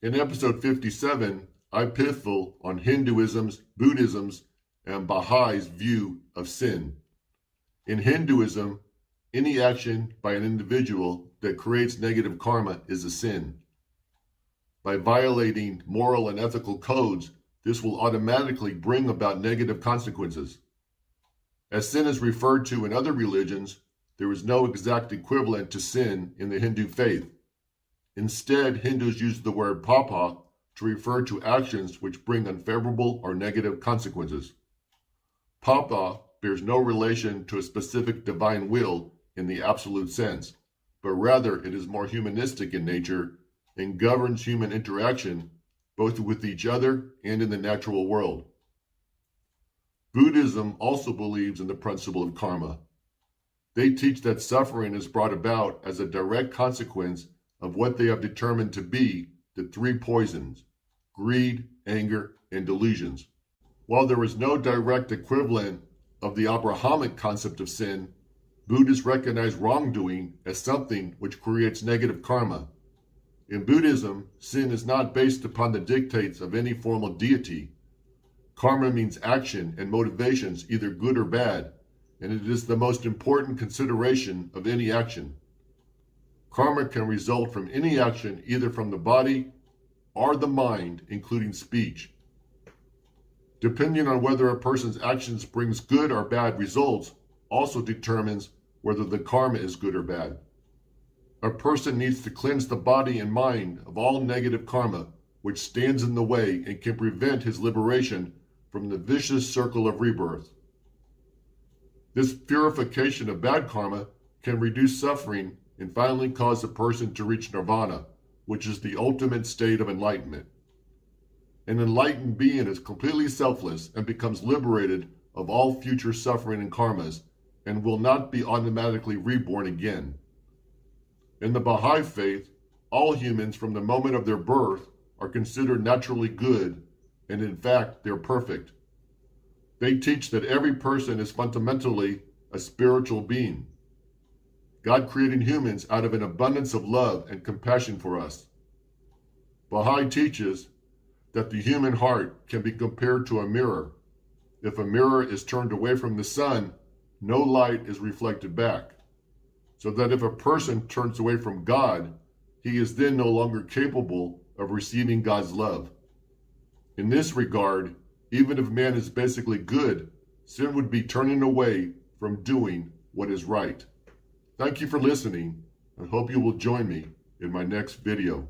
In episode 57, iPifflE on Hinduism's, Buddhism's, and Bahai's view of sin. In Hinduism, any action by an individual that creates negative karma is a sin. By violating moral and ethical codes, this will automatically bring about negative consequences. As sin is referred to in other religions, there is no exact equivalent to sin in the Hindu faith. Instead, Hindus use the word papa to refer to actions which bring unfavorable or negative consequences. Papa bears no relation to a specific divine will in the absolute sense, but rather it is more humanistic in nature and governs human interaction both with each other and in the natural world. Buddhism also believes in the principle of karma. They teach that suffering is brought about as a direct consequence of what they have determined to be the three poisons: greed, anger, and delusions. While there is no direct equivalent of the Abrahamic concept of sin, Buddhists recognize wrongdoing as something which creates negative karma. In Buddhism, sin is not based upon the dictates of any formal deity. Karma means action and motivations, either good or bad, and it is the most important consideration of any action. Karma can result from any action, either from the body or the mind, including speech. Depending on whether a person's actions brings good or bad results also determines whether the karma is good or bad. A person needs to cleanse the body and mind of all negative karma, which stands in the way and can prevent his liberation from the vicious circle of rebirth. This purification of bad karma can reduce suffering and finally cause a person to reach nirvana, which is the ultimate state of enlightenment. An enlightened being is completely selfless and becomes liberated of all future suffering and karmas, and will not be automatically reborn again. In the Bahai faith, all humans from the moment of their birth are considered naturally good, and in fact, they're perfect. They teach that every person is fundamentally a spiritual being. God created humans out of an abundance of love and compassion for us. Bahai teaches that the human heart can be compared to a mirror. If a mirror is turned away from the sun, no light is reflected back. So that if a person turns away from God, he is then no longer capable of receiving God's love. In this regard, even if man is basically good, sin would be turning away from doing what is right. Thank you for listening, and hope you will join me in my next video.